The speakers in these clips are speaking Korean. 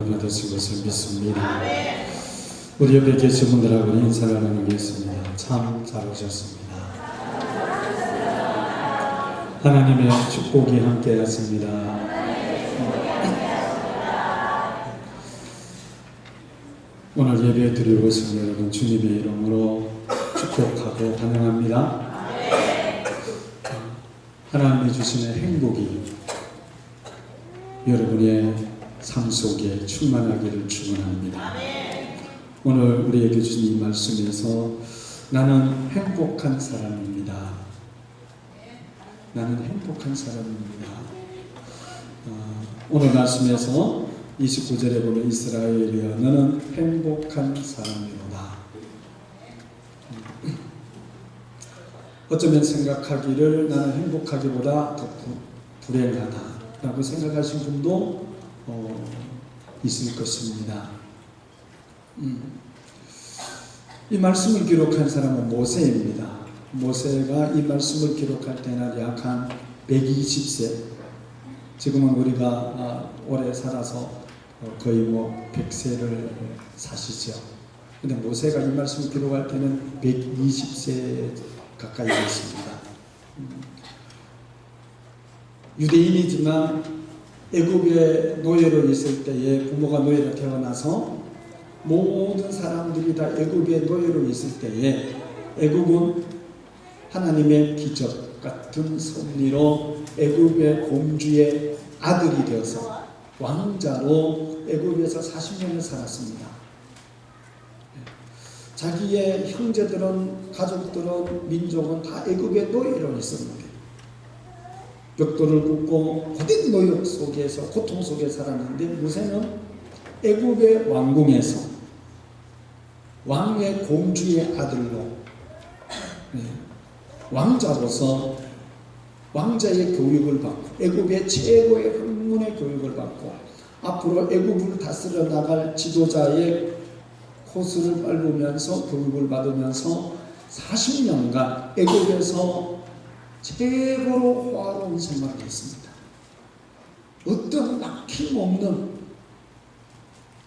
은혜 되신 것을 믿습니다. 우리 옆에 계신 분들하고 인사를 나누겠습니다. 참 잘 오셨습니다. 하나님의 축복이 함께 하십니다. 오늘 예배 드리고 오신 여러분 주님의 이름으로 축복하고 환영합니다. 하나님이 주시는 행복이 여러분의 삶 속에 충만하기를 축원합니다. 오늘 우리에게 주신 이 말씀에서 나는 행복한 사람입니다. 나는 행복한 사람입니다. 오늘 말씀에서 29절에 보면 이스라엘이여 너는 행복한 사람이로다. 어쩌면 생각하기를 나는 행복하기보다 더 불행하다 라고 생각하신 분도 있을 것입니다. 이 말씀을 기록한 사람은 모세입니다. 모세가 이 말씀을 기록할 때는 약 한 120세, 지금은 우리가 오래 살아서 거의 100세를 사시죠. 근데 모세가 이 말씀을 기록할 때는 120세 가까이 됐습니다. 유대인이지만 애굽의 노예로 있을 때에 부모가 노예로 태어나서 모든 사람들이 다 애굽의 노예로 있을 때에 애굽은 하나님의 기적 같은 섭리로 애굽의 공주의 아들이 되어서 왕자로 애굽에서 40년을 살았습니다. 자기의 형제들은, 가족들은, 민족은 다 애굽의 노예로 있었는데 벽돌을 굽고 고된 노역 속에서, 고통 속에 살았는데 모세는 애굽의 왕궁에서 왕의 공주의 아들로 왕자로서 왕자의 교육을 받고 애굽의 최고의 학문의 교육을 받고 앞으로 애굽을 다스려 나갈 지도자의 코스를 밟으면서 교육을 받으면서 40년간 애굽에서 최고로 호화로운 생활을 했습니다. 어떤 막힘없는,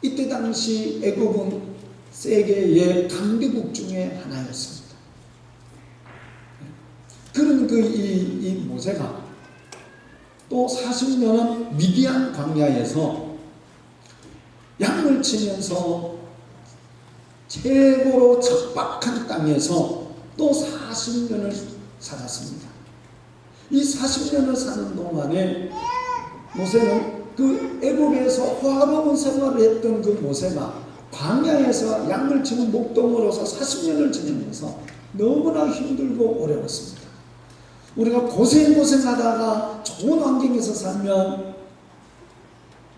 이때 당시 애굽은 세계의 강대국 중에 하나였습니다. 그런 이 모세가 또 40년은 미디안 광야에서 양을 치면서 최고로 척박한 땅에서 또 40년을 살았습니다. 이 40년을 사는 동안에 모세는 그 애굽에서 호화로운 생활을 했던 그 모세가 광야에서 양을 치는 목동으로서 40년을 지내면서 너무나 힘들고 어려웠습니다. 우리가 고생하다가 좋은 환경에서 살면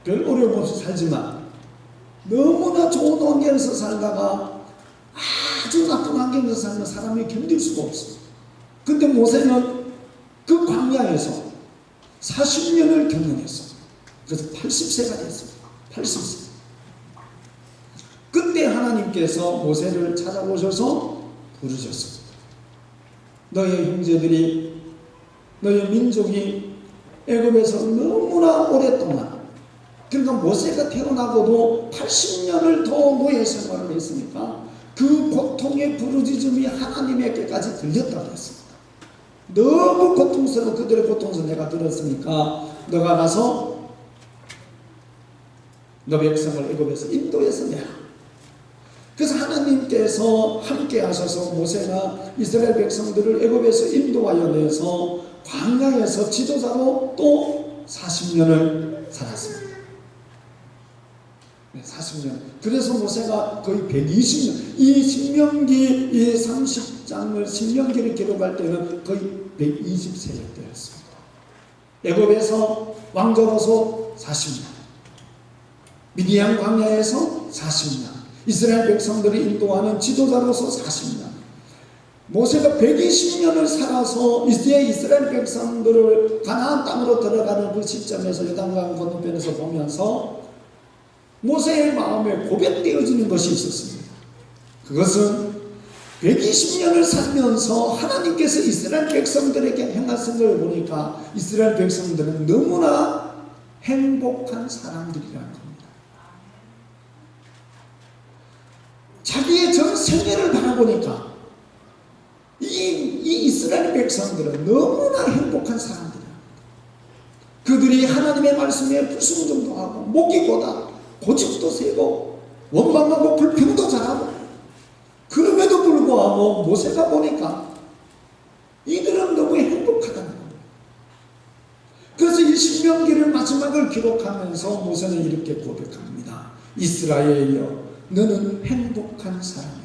별 어려움 없이 살지만 너무나 좋은 환경에서 살다가 아주 나쁜 환경에서 살면 사람이 견딜 수가 없어요. 근데 모세는 그 광야에서 40년을 경영했어요. 그래서 80세가 됐습니다. 80세. 그때 하나님께서 모세를 찾아오셔서 부르셨습니다. 너의 형제들이, 너의 민족이 애굽에서 너무나 오랫동안, 그러니까 모세가 태어나고도 80년을 더 노예 생활을 했으니까 그 고통의 부르짖음이 하나님에게까지 들렸다고 했습니다. 너무 고통스러워, 그들의 고통스러워 내가 들었으니까 너가 가서 너 백성을 애굽에서 인도해서 내라. 그래서 하나님께서 함께 하셔서 모세가 이스라엘 백성들을 애굽에서 인도하여 내서 광야에서 지도자로 또 40년을 살았습니다. 40년. 그래서 모세가 거의 120년, 이 신명기 이 30장을 신명기를 기록할 때는 거의 120세일 때였습니다. 애굽에서 왕자로서 40년, 미디안 광야에서 40년, 이스라엘 백성들을 인도하는 지도자로서 40년, 모세가 120년을 살아서 이스라엘 백성들을 가나안 땅으로 들어가는 그 시점에서 요단강 건너편에서 보면서 모세의 마음에 고백되어지는 것이 있었습니다. 그것은 120년을 살면서 하나님께서 이스라엘 백성들에게 행하신 걸 보니까 이스라엘 백성들은 너무나 행복한 사람들이라는 겁니다. 생애를 바라보니까 이 이스라엘 백성들은 너무나 행복한 사람들이야. 그들이 하나님의 말씀에 불순종도 하고 목이고다 고집도 세고 원망하고 불평도 잘하고, 그럼에도 불구하고 모세가 보니까 이들은 너무 행복하다는 거예요. 그래서 이 신명기를 마지막을 기록하면서 모세는 이렇게 고백합니다. 이스라엘이여, 너는 행복한 사람이다.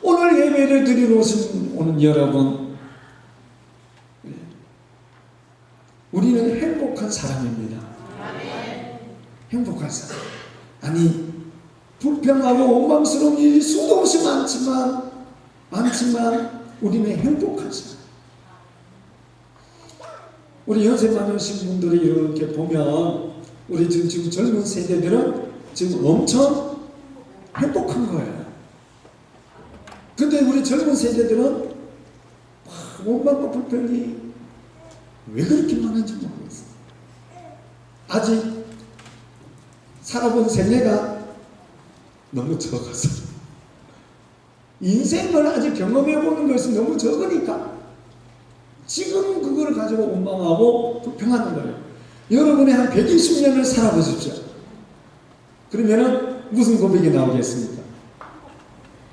오늘 예배를 드리러 오신 오늘 여러분, 우리는 행복한 사람입니다. 행복한 사람. 아니, 불평하고 원망스러운 일이 수도 없이 많지만 우리는 행복한 사람. 우리 연세 많으신 분들이 이렇게 보면 우리 지금 젊은 세대들은 지금 엄청 행복한 거예요. 근데 우리 젊은 세대들은 원망과 불평이 왜 그렇게 많은지 모르겠어요. 아직 살아본 생애가 너무 적어서, 인생을 아직 경험해보는 것이 너무 적으니까 지금 그걸 가지고 원망하고 불평하는 거예요. 여러분이 한 120년을 살아보십시오. 그러면은 무슨 고백이 나오겠습니까?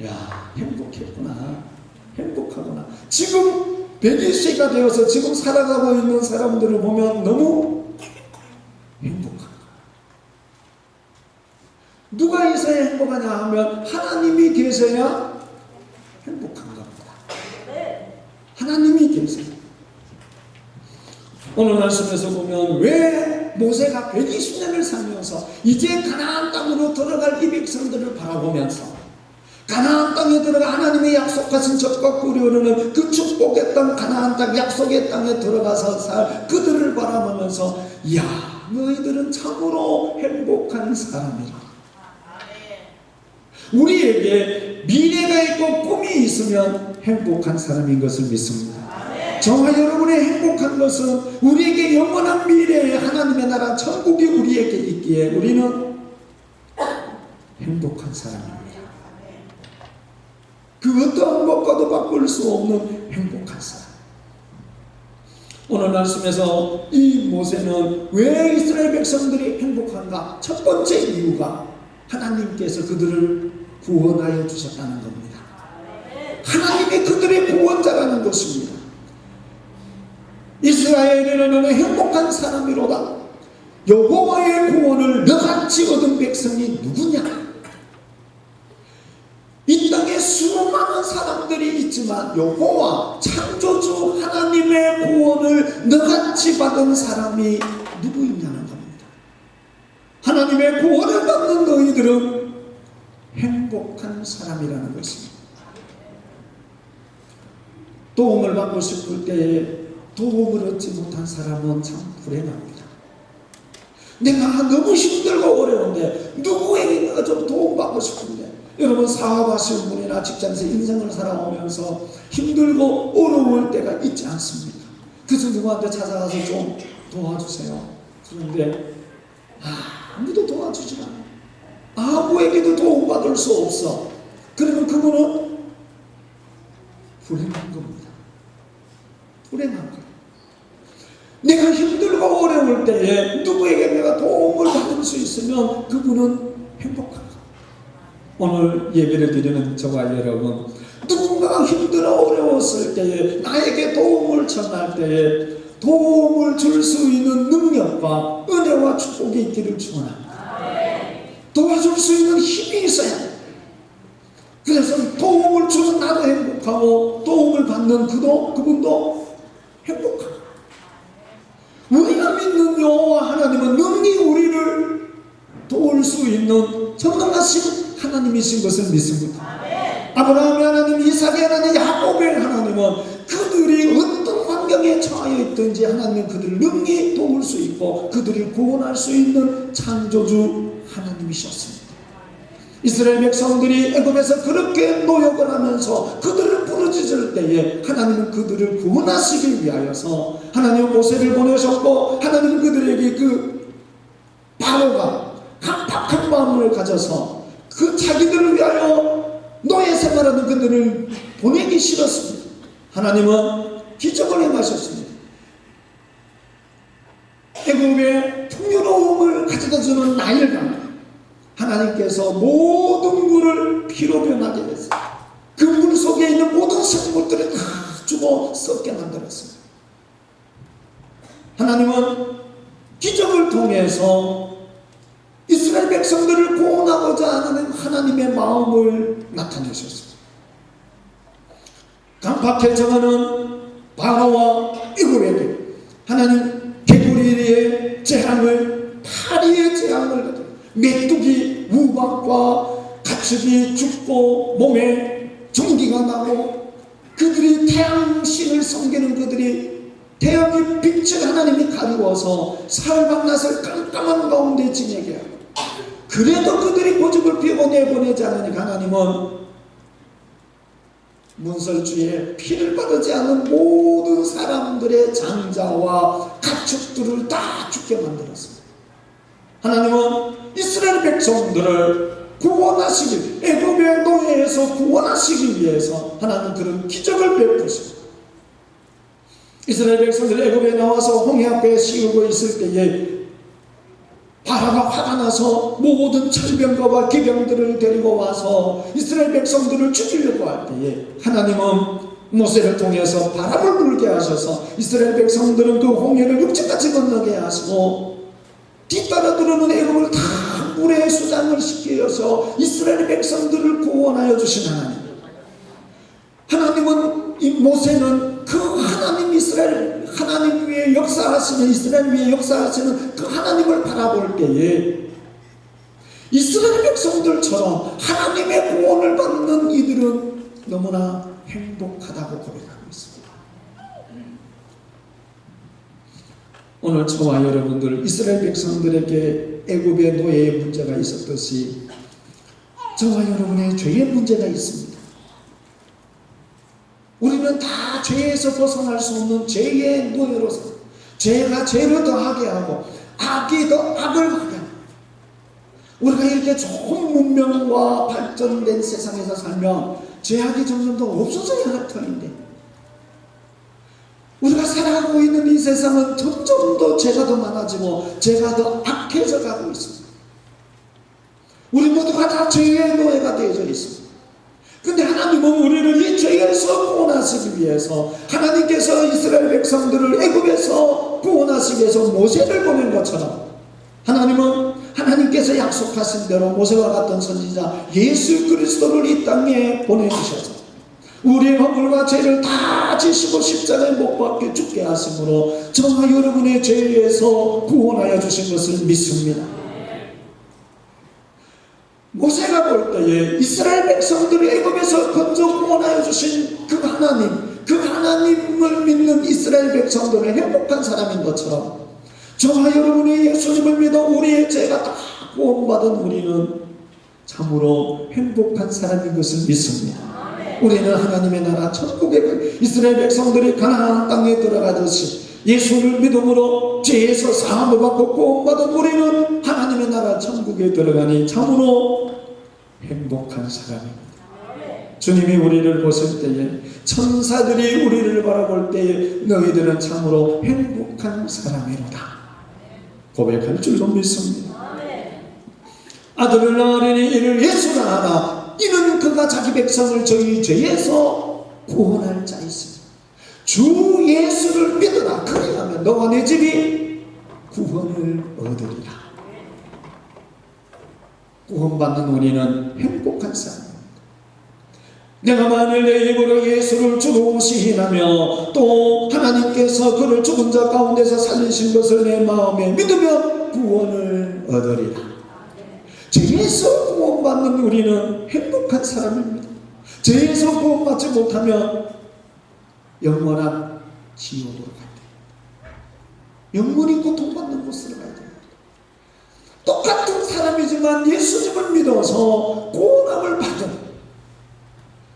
야, 행복했구나, 행복하구나. 지금 120세가 되어서 지금 살아가고 있는 사람들을 보면 너무 행복한 거예요. 누가 있어야 행복하냐 하면 하나님이 계셔야 행복한 겁니다. 하나님이 계세요. 오늘 말씀에서 보면 왜 모세가 120년을 살면서 이제 가나안 땅으로 들어갈 이 백성들을 바라보면서 가나안 땅에 들어가 하나님의 약속하신 젖과 꿀이 흐르는 그 축복의 땅, 가나안 땅, 약속의 땅에 들어가서 살 그들을 바라보면서, 이야, 너희들은 참으로 행복한 사람이라. 우리에게 미래가 있고 꿈이 있으면 행복한 사람인 것을 믿습니다. 저와 여러분의 행복한 것은 우리에게 영원한 미래에 하나님의 나라 천국이 우리에게 있기에 우리는 행복한 사람입니다. 그 어떠한 것과도 바꿀 수 없는 행복한 사람. 오늘 말씀에서 이 모세는 왜 이스라엘 백성들이 행복한가? 첫 번째 이유가 하나님께서 그들을 구원하여 주셨다는 겁니다. 하나님이 그들의 구원자라는 것입니다. 이스라엘에는 너는 행복한 사람이로다. 여호와의 구원을 너같이 얻은 백성이 누구냐? 이 땅에 수많은 사람들이 있지만 여호와 창조주 하나님의 구원을 너같이 받은 사람이 누구 있냐는 겁니다. 하나님의 구원을 받는 너희들은 행복한 사람이라는 것입니다. 도움을 받고 싶을 때에 도움을 얻지 못한 사람은 참 불행합니다. 내가 너무 힘들고 어려운데 누구에게 내가 좀 도움받고 싶은데, 여러분 사업하시는 분이나 직장에서 인생을 살아오면서 힘들고 어려울 때가 있지 않습니까? 그래서 누구한테 찾아가서 좀 도와주세요. 그런데 아무도 도와주지 않아요. 아무에게도 도움받을 수 없어. 그러면 그거는 불행한 겁니다. 불행한 거예요. 내가 힘들고 어려울 때에 누구에게 내가 도움을 받을 수 있으면 그분은 행복한 거예요. 오늘 예배를 드리는 저와 여러분, 누군가가 힘들어 어려웠을 때에 나에게 도움을 청할 때에 도움을 줄 수 있는 능력과 은혜와 축복이 있기를 축원합니다. 도와줄 수 있는 힘이 있어야 해요. 그래서 도움을 주는 나도 행복하고 도움을 받는 그분도 행복하고, 우리가 믿는 여호와 하나님은 능히 우리를 도울 수 있는 전능하신 하나님이신 것을 믿습니다. 아브라함의 하나님, 이삭의 하나님, 야곱의 하나님은 그들이 어떤 환경에 처하여 있든지 하나님은 그들을 능히 도울 수 있고 그들을 구원할 수 있는 창조주 하나님이셨습니다. 이스라엘 백성들이 애굽에서 그렇게 노역을 하면서 그들을 부르짖을 때에 하나님은 그들을 구원하시기 위하여서 하나님은 모세를 보내셨고, 하나님은 그들에게 그 바로가 강팍한 마음을 가져서 그 자기들을 위하여 노예 생활하는 그들을 보내기 싫었습니다. 하나님은 기적을 행하셨습니다. 애굽의 풍요로움을 가져다주는 나일강, 하나님께서 모든 물을 피로 변하게 했어요. 그 물 속에 있는 모든 생물들을 다 죽어 썩게 만들었습니다. 하나님은 기적을 통해서 이스라엘 백성들을 구원하고자 하는 하나님의 마음을 나타내셨습니다. 강팍해 정하는 바로와 애굽에게 하나님 개구리의 재앙을, 파리의 재앙을 가지고 메뚜기, 우박과 가축이 죽고 몸에 전기가 나고 그들이 태양신을 섬기는 그들이 태양의 빛을 하나님이 가리워서 사흘밤낮을 깜깜한 가운데 지내게 하고, 그래도 그들이 고집을 피우고 내보내지 않으니 하나님은 문설주에 피를 바르지 않은 모든 사람들의 장자와 가축들을 다 죽게 만들었습니다. 하나님은 이스라엘 백성들을 구원하시기, 애굽의 노예에서 구원하시기 위해서 하나님 그런 기적을 베푸십니다. 이스라엘 백성들이 애굽에 나와서 홍해 앞에 씌우고 있을 때에 바라가 화가 나서 모든 철병거와 기병들을 데리고 와서 이스라엘 백성들을 죽이려고 할 때에 하나님은 모세를 통해서 바람을 불게 하셔서 이스라엘 백성들은 그 홍해를 육지까지 건너게 하시고 뒤따라 들어오는 애굽을 다 물에 수장을 시켜서 이스라엘 백성들을 구원하여 주신 하나님. 하나님은 이 모세는 그 하나님 이스라엘 하나님 위에 역사하시는, 이스라엘 위에 역사하시는 그 하나님을 바라볼 때에 이스라엘 백성들처럼 하나님의 구원을 받는 이들은 너무나 행복하다고 고백하고 있습니다. 오늘 저와 여러분들 이스라엘 백성들에게 애굽의 노예의 문제가 있었듯이 저와 여러분의 죄의 문제가 있습니다. 우리는 다 죄에서 벗어날 수 없는 죄의 노예로서 죄가 죄를 더하게 하고 악이 더 악을 하게 하고, 우리가 이렇게 좋은 문명과 발전된 세상에서 살면 죄악이 점점 더 없어져야 할 터인데 우리가 살아가고 있는 이 세상은 점점 더 죄가 더 많아지고 죄가 더 악해져 가고 있습니다. 우리 모두가 다 죄의 노예가 되어져 있습니다. 근데 하나님은 우리를 이 죄에서 구원하시기 위해서 하나님께서 이스라엘 백성들을 애굽에서 구원하시기 위해서 모세를 보낸 것처럼 하나님은 하나님께서 약속하신 대로 모세와 같은 선지자 예수 그리스도를 이 땅에 보내주셔서 우리의 허물과 죄를 다 지시고 십자가에 못 박혀 죽게 하심으로 저와 여러분의 죄에서 구원하여 주신 것을 믿습니다. 모세가 볼 때에 이스라엘 백성들을 애굽에서 건져 구원하여 주신 그 하나님, 그 하나님을 믿는 이스라엘 백성들은 행복한 사람인 것처럼 저와 여러분의 예수님을 믿어 우리의 죄가 다 구원받은 우리는 참으로 행복한 사람인 것을 믿습니다. 우리는 하나님의 나라 천국에 이스라엘 백성들이 가나안 땅에 들어가듯이 예수를 믿음으로 죄에서 사함을 받고 구원받은 우리는 하나님의 나라 천국에 들어가니 참으로 행복한 사람입니다. 주님이 우리를 보실 때에, 천사들이 우리를 바라볼 때에 너희들은 참으로 행복한 사람이로다 고백할 줄로 믿습니다. 아들을 낳으리니 이를 예수라 하나 이는 그가 자기 백성을 저희 죄에서 구원할 자이시니 주 예수를 믿으라 그리하면 너와 내 집이 구원을 얻으리라. 구원받는 우리는 행복한 사람입니다. 내가 만일 내 입으로 예수를 주로 시인하며 또 하나님께서 그를 죽은 자 가운데서 살리신 것을 내 마음에 믿으면 구원을 얻으리라. 죄에서 구원받는 우리는 행복한 사람입니다. 죄에서 구원받지 못하면 영원한 지옥으로 가야 됩니다. 영원히 고통받는 곳으로 가야 됩니다. 똑같은 사람이지만 예수님을 믿어서 구원함을 받은,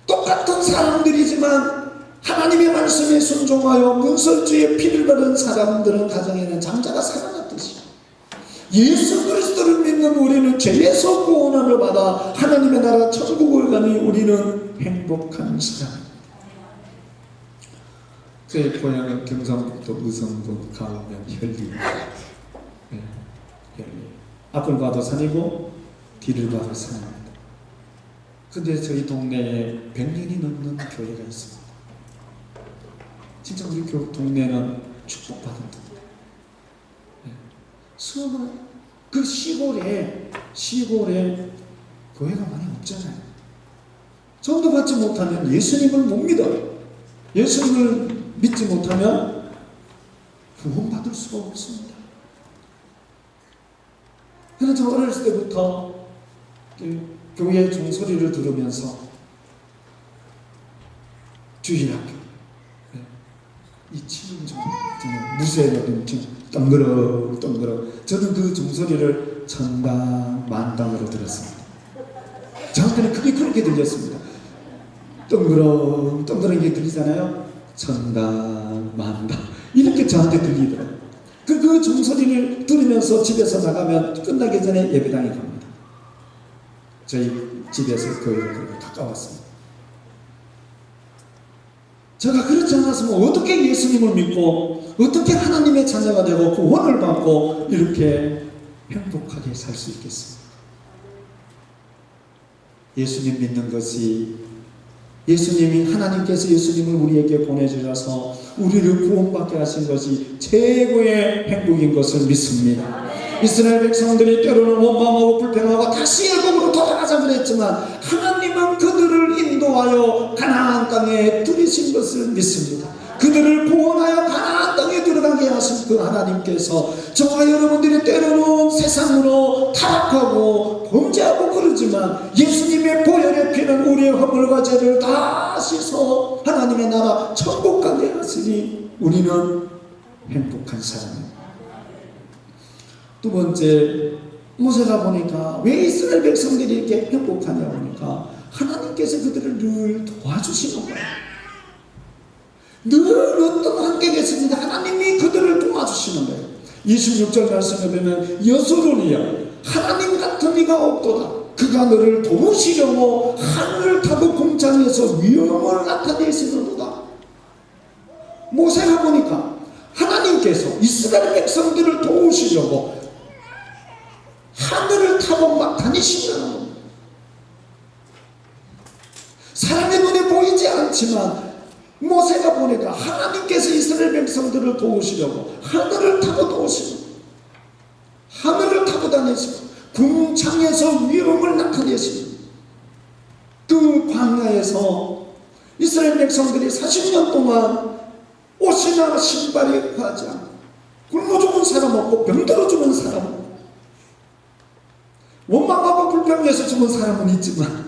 똑같은 사람들이지만 하나님의 말씀에 순종하여 문설주에 피를 바른 사람들은 가정에는 장자가 살아났듯이 예수 그리스도를 믿는 우리는 죄에서 구원함을 받아 하나님의 나라 천국을 가니 우리는 행복한 사람입니다. 제 고향은 경상북도 의성군 가오면 현리입니다. 네, 현리. 앞을 봐도 산이고 뒤를 봐도 산입니다. 근데 저희 동네에 100년이 넘는 교회가 있습니다. 진짜 우리 동네는 축복받은 동네. 네. 수많은 그 시골에 교회가 많이 없잖아요. 전도 받지 못하면 예수님을 못 믿어요. 예수님을 믿지 못하면 구원받을 수가 없습니다. 그래서 저 어렸을 때부터 교회 종소리를 들으면서 주일학교 이 치는 좀 무쇠를 덩그럭 저는 그 종소리를 천당 만당으로 들었습니다. 저한테는 그게 그렇게 들렸습니다. 덩그럭 이게 들리잖아요. 천당 만당 이렇게 저한테 들리더라고요. 그 종소리를 들으면서 집에서 나가면 끝나기 전에 예배당에 갑니다. 저희 집에서 교회가 그렇게 가까웠습니다. 제가 그렇지 않았으면 어떻게 예수님을 믿고 어떻게 하나님의 자녀가 되고 구원을 받고 이렇게 행복하게 살 수 있겠습니까? 예수님 믿는 것이 예수님이 하나님께서 예수님을 우리에게 보내주셔서 우리를 구원받게 하신 것이 최고의 행복인 것을 믿습니다. 이스라엘 백성들이 때로는 원망하고 불평하고 다시 애굽으로 돌아가자 그랬지만 하나님은 그들을 인도하여 가나안 땅에 들이신 것을 믿습니다. 그들을 구원하여 가나안 땅에 들어가게 하신 그 하나님께서 저와 여러분들이 때로는 세상으로 타락하고 범죄하고 그러지만 예수님의 보혈의 피는 우리의 허물과 죄를 다 씻어 하나님의 나라 천국 가게 하시니 우리는 행복한 사람입니다. 두 번째, 모세가 보니까 왜 이스라엘 백성들이 이렇게 행복하냐 보니까 하나님께서 그들을 늘 도와주시는 거예요. 늘 어떤 환경에서든지 하나님이 그들을 도와주시는 거예요. 26절 말씀에 보면 여소론이야 하나님 같은 이가 없도다. 그가 너를 도우시려고 하늘을 타고 공장에서 위험을 나타내시는도다. 모세가 보니까 하나님께서 이스라엘 백성들을 도우시려고 하늘을 타고 막 다니신다는 겁니다. 사람의 눈에 보이지 않지만 모세가 보니까 하나님께서 이스라엘 백성들을 도우시려고 하늘을 타고 도우시고 하늘을 타고 다니시고 궁창에서 위험을 나타내시고 그 광야에서 이스라엘 백성들이 40년 동안 옷이나 신발이 구하지 않고 굶어 죽은 사람 없고 병들어 죽은 사람 없고 원망하고 불평해서 죽은 사람은 있지만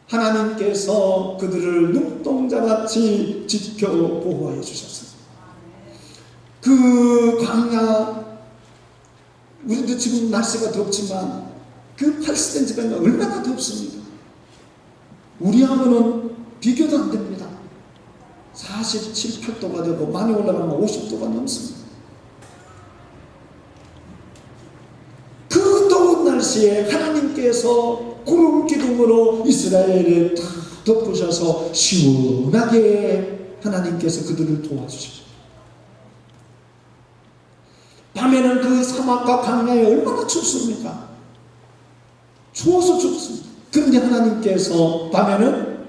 하나님께서 그들을 눈동자같이 지켜 보호하여 주셨습니다. 그 광야 우리도 지금 날씨가 덥지만 그 팔스텐 지방이 얼마나 덥습니까? 우리하고는 비교도 안 됩니다. 47, 8도가 되고 많이 올라가면 50도가 넘습니다. 그 더운 날씨에 하나님께서 구름 기둥으로 이스라엘을 다 덮으셔서 시원하게 하나님께서 그들을 도와주십니다. 밤에는 그 사막과 광야에 얼마나 춥습니까? 추워서 춥습니다. 그런데 하나님께서 밤에는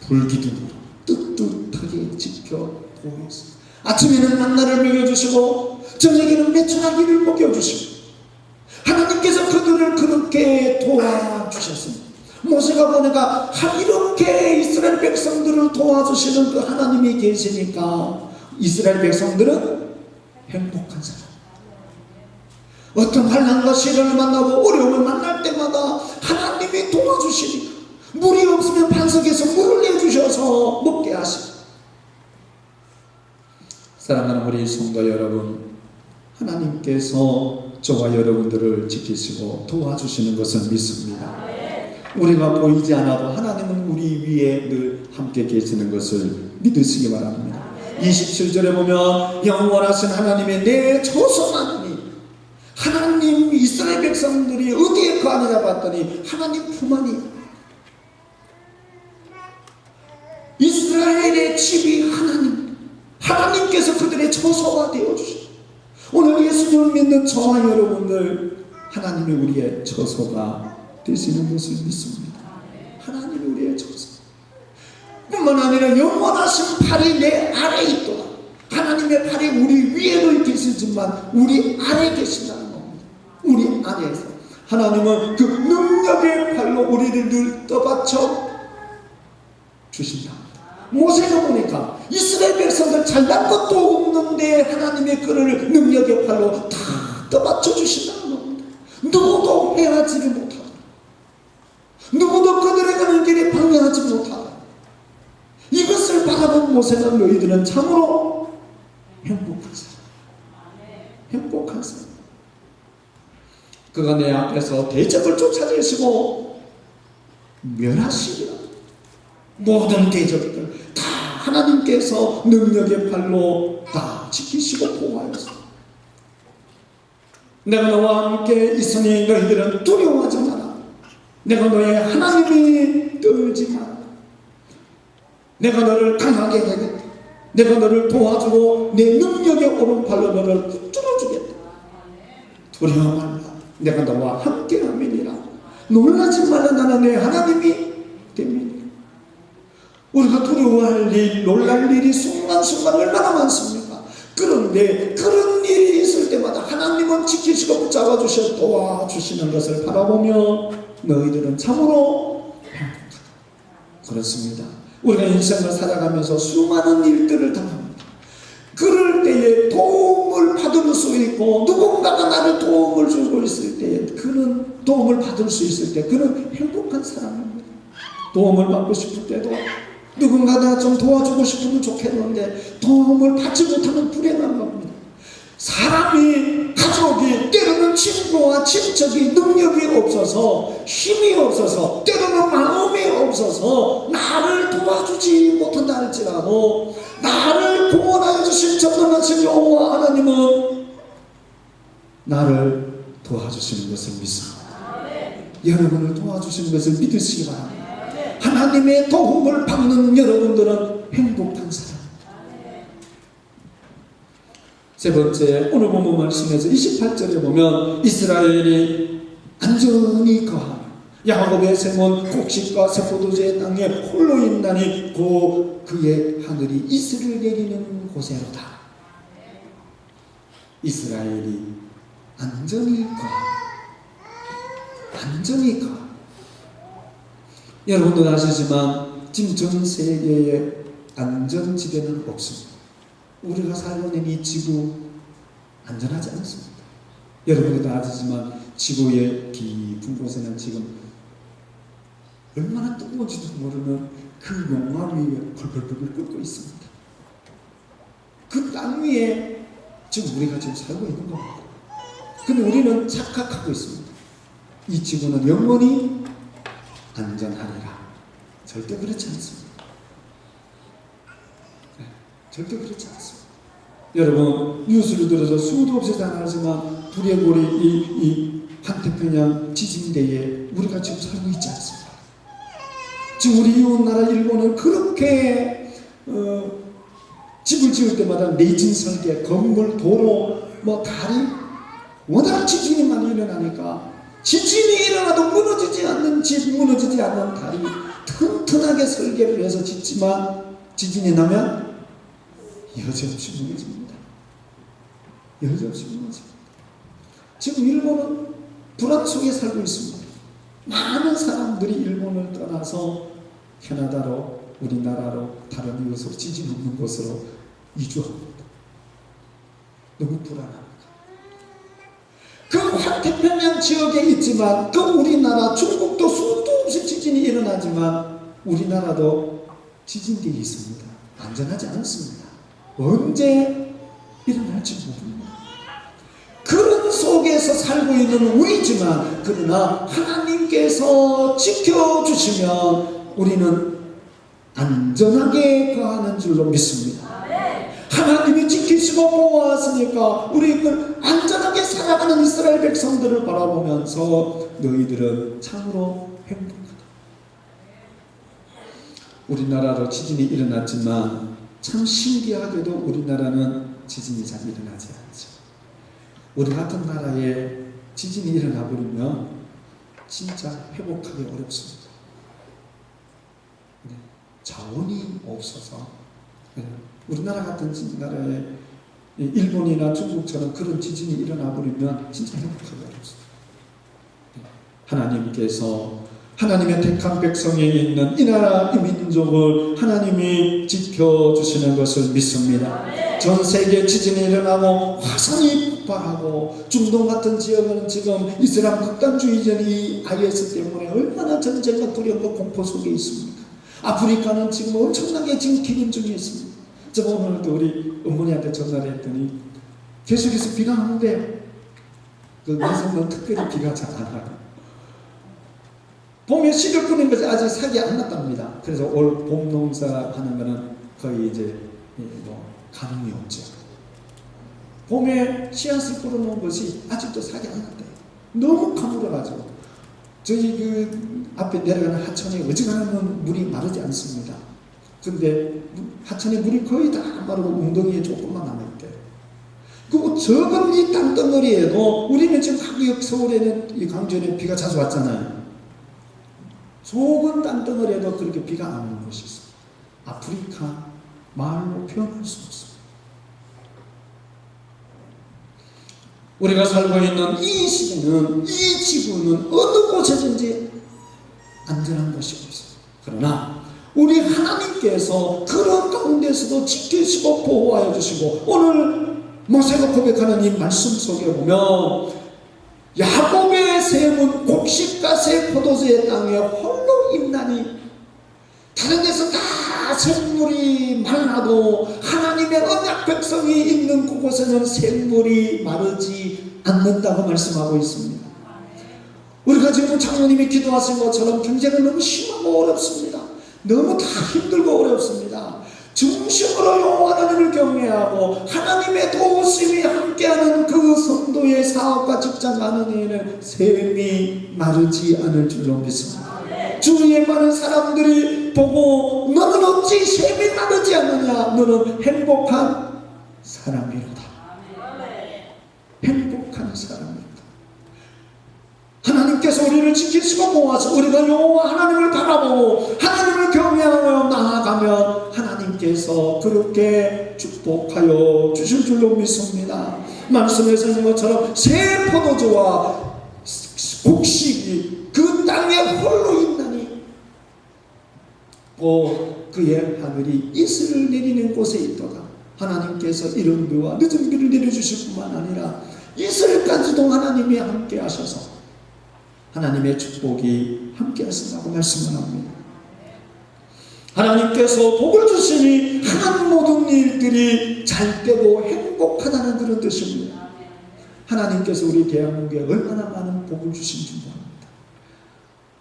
불기둥으로 뜨뜻하게 지켜 보였습니다. 아침에는 만나를 먹여주시고 저녁에는 메추라기를 먹여주시고 하나님께서 그들을 그렇게 도와주셨습니다. 모세가 보니까 이렇게 이스라엘 백성들을 도와주시는 그 하나님이 계시니까 이스라엘 백성들은 행복한 사람. 어떤 환난과 시련을 만나고 어려움을 만날 때마다 하나님이 도와주시니까 물이 없으면 반석에서 물을 내주셔서 먹게 하시고 사랑하는 우리 성도 여러분, 하나님께서 저와 여러분들을 지키시고 도와주시는 것을 믿습니다. 우리가 보이지 않아도 하나님은 우리 위에 늘 함께 계시는 것을 믿으시기 바랍니다. 27절에 보면 영원하신 하나님의 내 조선 하나님, 하나님 이스라엘 백성 백성들이 어디에 거하느냐 봤더니 하나님 품 안에. 이스라엘의 집이 하나님께서 그들의 처소가 되어주시고, 오늘 예수님을 믿는 저와 여러분들, 하나님이 우리의 처소가 되시는 것을 믿습니다. 하나님이 우리의 처소. 뿐만 아니라 영원하신 팔이 내 아래에 있도다. 하나님의 팔이 우리 위에도 계시지만 우리 아래에 계신다는 겁니다. 우리 아래에서 하나님은 그 능력의 팔로 우리를 늘 떠받쳐 주신다. 모세가 보니까 이스라엘 백성들 잘난 것도 없는데 하나님의 그를 능력의 팔로 다 떠받쳐 주신다는 겁니다. 누구도 헤아지지 못하다. 누구도 그들의 가는 길에 방해하지 못하다. 이것을 바라본 모세는 너희들은 참으로 행복한 사람. 행복한 사람. 그가 내 앞에서 대적을 쫓아내시고 멸하시리라. 모든 대적들 다 하나님께서 능력의 팔로 다 지키시고 보호하였습니다. 내가 너와 함께 있으니 너희들은 두려워하지 마라. 내가 너의 하나님이 떨지 마라. 내가 너를 강하게 하겠다. 내가 너를 도와주고 내 능력의 오른팔로 너를 붙들어 주겠다. 두려워 말라. 내가 너와 함께 함이니라. 놀라지 말라. 나는 내 하나님이 됨이니라. 우리가 두려워할 일, 놀랄 일이 순간순간 얼마나 많습니까? 그런데 그런 일이 있을 때마다 하나님은 지키시고 붙잡아 주셔 도와주시는 것을 바라보며 너희들은 참으로 행복하다. 그렇습니다. 우리가 인생을 살아가면서 수많은 일들을 당합니다. 그럴 때에 도움을 받을 수 있고 누군가가 나를 도움을 주고 있을 때에 그는 도움을 받을 수 있을 때 그는 행복한 사람입니다. 도움을 받고 싶을 때도 누군가 나 좀 도와주고 싶으면 좋겠는데 도움을 받지 못하면 불행한 겁니다. 사람이, 가족이, 때로는 친구와 친척이 능력이 없어서, 힘이 없어서, 때로는 마음이 없어서 나를 도와주지 못한다 할지라도 나를 구원하여 주신 전능하신 여호와 하나님은 나를 도와주시는 것을 믿습니다. 여러분을 도와주시는 것을 믿으시기 바랍니다. 하나님의 도움을 받는 여러분들은 행복한 사람. 세 번째, 오늘 본문 말씀에서 28절에 보면 이스라엘이 안전히 거하며 야곱의 샘은 곡식과 세포도주의 땅에 홀로 있나니 곧 그의 하늘이 이슬을 내리는 곳에로다. 이스라엘이 안전히 거하며 안전히 거하며. 여러분도 아시지만 지금 전 세계에 안전지대는 없습니다. 우리가 살고 있는 이 지구 안전하지 않습니다. 여러분도 다 아시지만 지구의 깊은 곳에는 지금 얼마나 뜨거운지도 모르는 그 용암 위에 벌벌벌 끓고 있습니다. 그 땅 위에 지금 우리가 지금 살고 있는 겁니다. 근데 우리는 착각하고 있습니다. 이 지구는 영원히 안전하리라. 절대 그렇지 않습니다. 네, 절대 그렇지 않습니다. 여러분 뉴스를 들어서 수도 없이 다하지만 불의 고리 이 환태평양 지진대에 우리가 지금 살고 있지 않습니다. 지금 우리 이웃나라 일본은 그렇게 집을 지을 때마다 내진 설계, 건물, 도로, 다리 워낙 지진이 많이 일어나니까 지진이 일어나도 무너지지 않는 집, 무너지지 않는 다리 튼튼하게 설계를 해서 짓지만 지진이 나면 여지없이 무너집니다. 여지없이 무너집니다. 지금 일본은 불안 속에 살고 있습니다. 많은 사람들이 일본을 떠나서 캐나다로, 우리나라로, 다른 이곳으로, 지진 없는 곳으로 이주합니다. 너무 불안합니다. 그 환태평양 지역에 있지만 그 우리나라, 중국도 수도 없이 지진이 일어나지만 우리나라도 지진대에 있습니다. 안전하지 않습니다. 언제 일어날지 모릅니다. 그런 속에서 살고 있는 우리지만 그러나 하나님께서 지켜주시면 우리는 안전하게 거하는 줄로 믿습니다. 하나님이 지키시고 보호하시니까 우리 안전하게 살아가는 이스라엘 백성들을 바라보면서 너희들은 참으로 행복하다. 우리나라로 지진이 일어났지만 참 신기하게도 우리나라는 지진이 잘 일어나지 않죠. 우리 같은 나라에 지진이 일어나 버리면 진짜 회복하기 어렵습니다. 자원이 없어서 우리나라 같은 나라에 일본이나 중국처럼 그런 지진이 일어나 버리면 진짜 회복하기 어렵습니다. 하나님께서 하나님의 택한 백성에 있는 이 나라 이 민족을 하나님이 지켜주시는 것을 믿습니다. 전 세계 지진이 일어나고 화산이 폭발하고 중동 같은 지역은 지금 이슬람 극단주의자이 IS 때문에 얼마나 전쟁과 두려움과 공포 속에 있습니까? 아프리카는 지금 엄청나게 지금 기근 중에 있습니다. 제가 오늘도 우리 어머니한테 전화를 했더니 계속해서 비가 오는데 그 내성은 특별히 비가 잘 안 와요. 봄에 씨를 뿌린 것이 아직 sak이 안 났답니다. 그래서 올 봄 농사 하는 거는 거의 이제 가능이 없죠. 봄에 씨앗을 뿌려놓은 것이 아직도 sak이 안 났대요. 너무 가물어가지고 저희 그 앞에 내려가는 하천에 어지간하면 물이 마르지 않습니다. 근데 하천에 물이 거의 다 마르고 웅덩이에 조금만 남아있대요. 그 적은 이 땅덩어리에도 우리는 지금 가구역 서울에는 이 광주에는 비가 자주 왔잖아요. 적은 땅덩어리에도 그렇게 비가 안 오는 곳이 있어요. 아프리카 말로 표현할 수 없습니다. 우리가 살고 있는 이 시대는, 이 지구는 어느 곳에든지 안전한 것이 없어요. 그러나 우리 하나님께서 그런 가운데서도 지키시고 보호하여 주시고, 오늘 모세가 고백하는 이 말씀 속에 보면 야곱의 샘은 곡식과 새 포도주의 땅에 홀로 있나니, 다른 데서 다 샘물이 말라도 하나님의 언약 백성이 있는 그곳에는 샘물이 마르지 않는다고 말씀하고 있습니다. 우리가 지금 장로님이 기도하신 것처럼 경제가 너무 심하고 어렵습니다. 너무 다 힘들고 어렵습니다. 중심으로 여호와 하나님을 경외하고 하나님의 도우심이 함께하는 그 성도의 사업과 직장 가는 일에는 샘이 마르지 않을 줄로 믿습니다. 주위에 많은 사람들이 보고 너는 어찌 샘이 마르지 않느냐, 너는 행복한 사람이로다. 행복한 사람이로다. 하나님께서 우리를 지키시고 보호하시고 우리가 여호와 하나님을 바라보고 하나님을 경외하며 나아가면 하나님께서 그렇게 축복하여 주실 줄로 믿습니다. 말씀에서 있는 것처럼 새 포도주와 곡식이 그 땅에 홀로 있나니 그의 하늘이 이슬을 내리는 곳에 있도다. 하나님께서 이른 비와 늦은 비를 내려주실 뿐만 아니라 이슬까지도 하나님이 함께 하셔서 하나님의 축복이 함께 하신다고 말씀을 합니다. 하나님께서 복을 주시니 하는 모든 일들이 잘 되고 행복하다는 그런 뜻입니다. 하나님께서 우리 대한민국에 얼마나 많은 복을 주신지 모릅니다.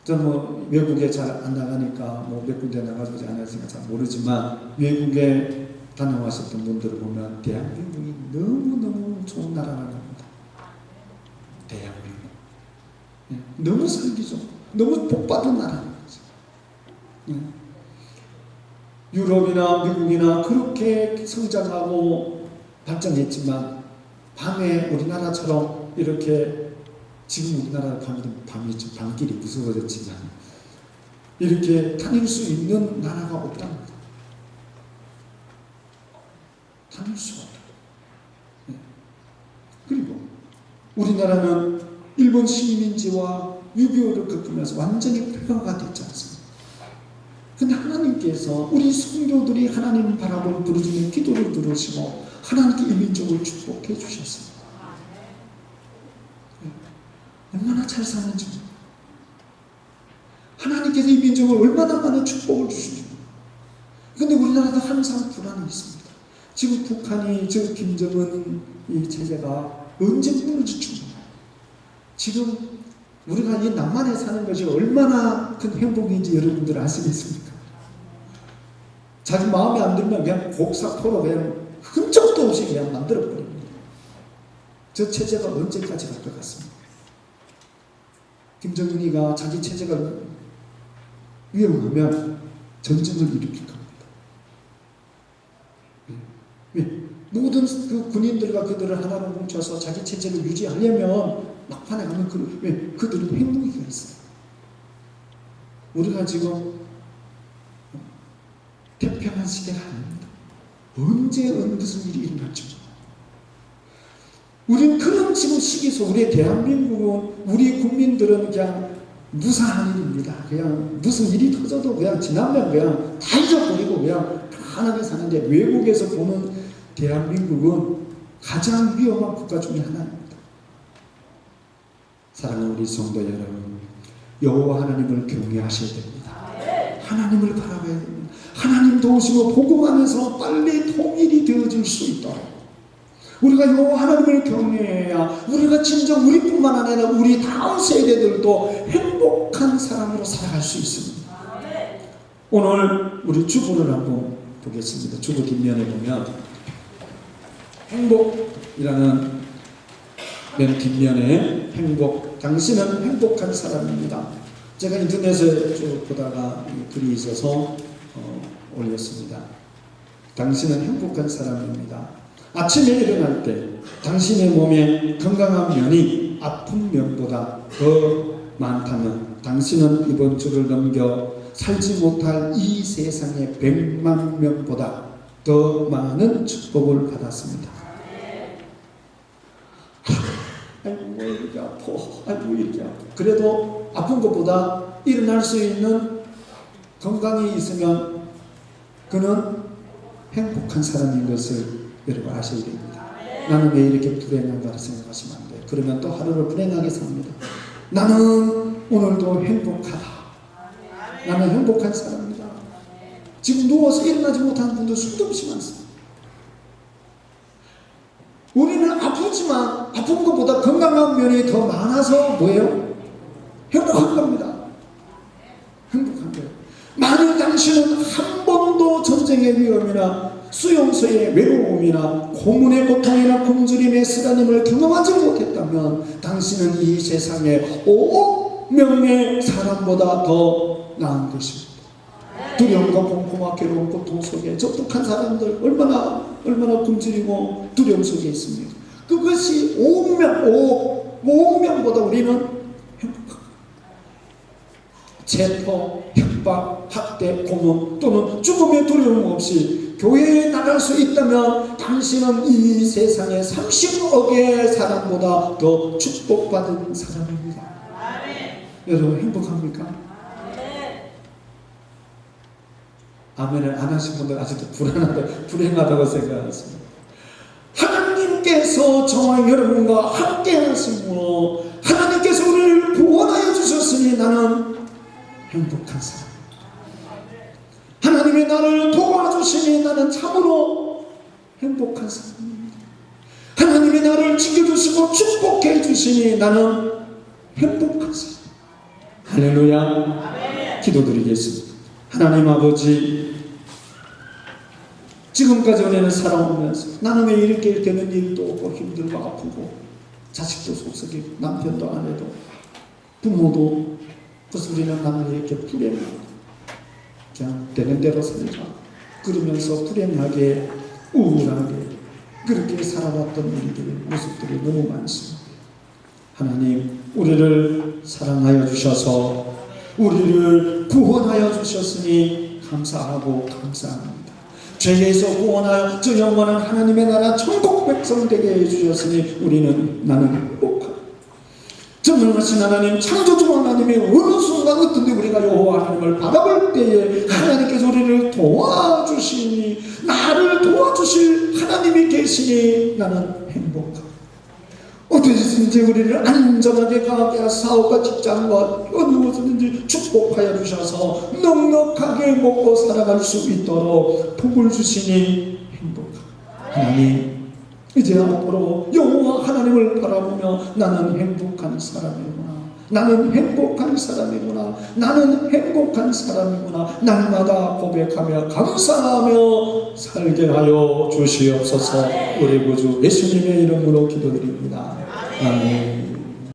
저는 외국에 잘 안 나가니까 몇 군데 나가지 않았으니까 잘 모르지만 외국에 다녀왔었던 분들을 보면 대한민국이 너무너무 좋은 나라라는 겁니다. 대한민국 너무 살기 좋고 너무 복받은 나라인 거죠. 유럽이나 미국이나 그렇게 성장하고 발전했지만 밤에 우리나라처럼 이렇게, 지금 우리나라 밤이 좀 밤길이 무서워졌지만 이렇게 다닐 수 있는 나라가 없답니다. 다닐 수가 없다. 그리고 우리나라는 일본 식민지와 6.25를 겪으면서 완전히 폐허가 됐지 않습니까? 근데 하나님께서 우리 성도들이 하나님을 바라보는 부르짖는 기도를 들으시고 하나님께 이 민족을 축복해 주셨습니다. 얼마나 잘 사는지, 하나님께서 이 민족을 얼마나 많은 축복을 주시는지. 근데 우리나라도 항상 불안이 있습니다. 지금 북한이, 저 김정은 이 체제가 언제 무너질지 몰라요. 지금 우리가 이 남한에 사는 것이 얼마나 큰 행복인지 여러분들 아시겠습니까? 자기 마음에 안 들면 그냥 곡사포로 그냥 흔적도 없이 그냥 만들어버립니다. 저 체제가 언제까지 갈 것 같습니다. 김정은이가 자기 체제가 위험하면 전쟁을 일으킬 겁니다. 왜? 모든 그 군인들과 그들을 하나로 뭉쳐서 자기 체제를 유지하려면 막판에 가면 그들은 행복이가 있어요. 우리가 지금 태평한 시대가 아닙니다. 언제 어느 무슨 일이 일어날지 모릅니다. 우리는 그런 지금 시기에서 우리 대한민국은 우리 국민들은 그냥 무사한 일입니다. 그냥 무슨 일이 터져도 그냥 지나면 그냥 다 잊어버리고 그냥 편하게 사는데 외국에서 보는 대한민국은 가장 위험한 국가 중에 하나입니다. 사랑하는 우리 성도 여러분, 여호와 하나님을 경외하셔야 됩니다. 하나님을 바라봐야 됩니다. 하나님 도우시고 복음하면서 빨리 통일이 되어질 수 있도록 우리가 여호와 하나님을 경외해야 우리가 진정 우리뿐만 아니라 우리 다음 세대들도 행복한 사람으로 살아갈 수 있습니다. 오늘 우리 주보를 한번 보겠습니다. 주보 뒷면에 보면 행복이라는 맨 뒷면에 행복, 당신은 행복한 사람입니다. 제가 인터넷에 쭉 보다가 글이 있어서 올렸습니다. 당신은 행복한 사람입니다. 아침에 일어날 때 당신의 몸에 건강한 면이 아픈 면보다 더 많다면 당신은 이번 주를 넘겨 살지 못할 이 세상의 100만 명보다 더 많은 축복을 받았습니다. 아이고 이렇게 아파, 아이고 이렇게 아파. 그래도 아픈 것보다 일어날 수 있는 건강이 있으면 그는 행복한 사람인 것을 여러분 아셔야 됩니다. 나는 왜 이렇게 불행한가 생각하시면 안 돼요. 그러면 또 하루를 불행하게 삽니다. 나는 오늘도 행복하다. 나는 행복한 사람이다. 지금 누워서 일어나지 못하는 분들 수도 없이 많습니다. 우리는 아프지만 아픈 것보다 건강한 면이 더 많아서 뭐예요? 행복한 겁니다. 행복한 거예요. 만일 당신은 한 번도 전쟁의 위험이나 수용소의 외로움이나 고문의 고통이나 굶주림의 쓰라림을 경험하지 못했다면 당신은 이 세상에 5억 명의 사람보다 더 나은 것입니다. 두려움과 공포와 괴로움, 고통 속에 적독한 사람들 얼마나 굶주리고 두려움 속에 있습니까? 그것이 5억 명보다 우리는 행복합니다. 체포, 협박, 학대, 고문 또는 죽음의 두려움 없이 교회에 나갈 수 있다면 당신은 이 세상의 30억의 사람보다 더 축복받은 사람입니다. 여러분 행복합니까? 아멘을 안 하신 분들 아직도 불행하다고 생각하십니다. 하나님께서 저와 여러분과 함께 하시고 하나님께서 우리를 구원하여 주셨으니 나는 행복한 사람. 하나님이 나를 도와주시니 나는 참으로 행복한 사람입니다. 하나님이 나를 지켜주시고 축복해 주시니 나는 행복한 사람. 할렐루야. 기도드리겠습니다. 하나님 아버지, 지금까지 우리는 살아오면서 나는 왜 이렇게 되는 일도 없고 힘들고 아프고 자식도 속썩이고 남편도 아내도 부모도 그래서 우리는 나는 이렇게 불행하고 그냥 되는 대로 살자 그러면서 불행하게 우울하게 그렇게 살아왔던 우리들의 모습들이 너무 많습니다. 하나님 우리를 사랑하여 주셔서 우리를 구원하여 주셨으니 감사하고 감사합니다. 죄에서 구원하여 저 영원한 하나님의 나라 천국 백성 되게 해주셨으니 나는 행복합니다. 전능하신 하나님, 창조주 하나님의 어느 순간 어떤데 우리가 여호와 하나님을 바라볼 때에 하나님께서 우리를 도와주시니 나를 도와주실 하나님이 계시니 나는 행복합니다. 어디서든지 우리를 안전하게 가게 사업과 직장과 어느 곳이든지 축복하여 주셔서 넉넉하게 먹고 살아갈 수 있도록 복을 주시니 행복합니다. 하나님 이제 앞으로 여호와 하나님을 바라보며 나는 행복한 사람이구나, 나는 행복한 사람이구나. 나는 행복한 사람이구나. 날마다 고백하며 감사하며 살게 하여 주시옵소서. 우리 구주 예수님의 이름으로 기도드립니다. 아멘.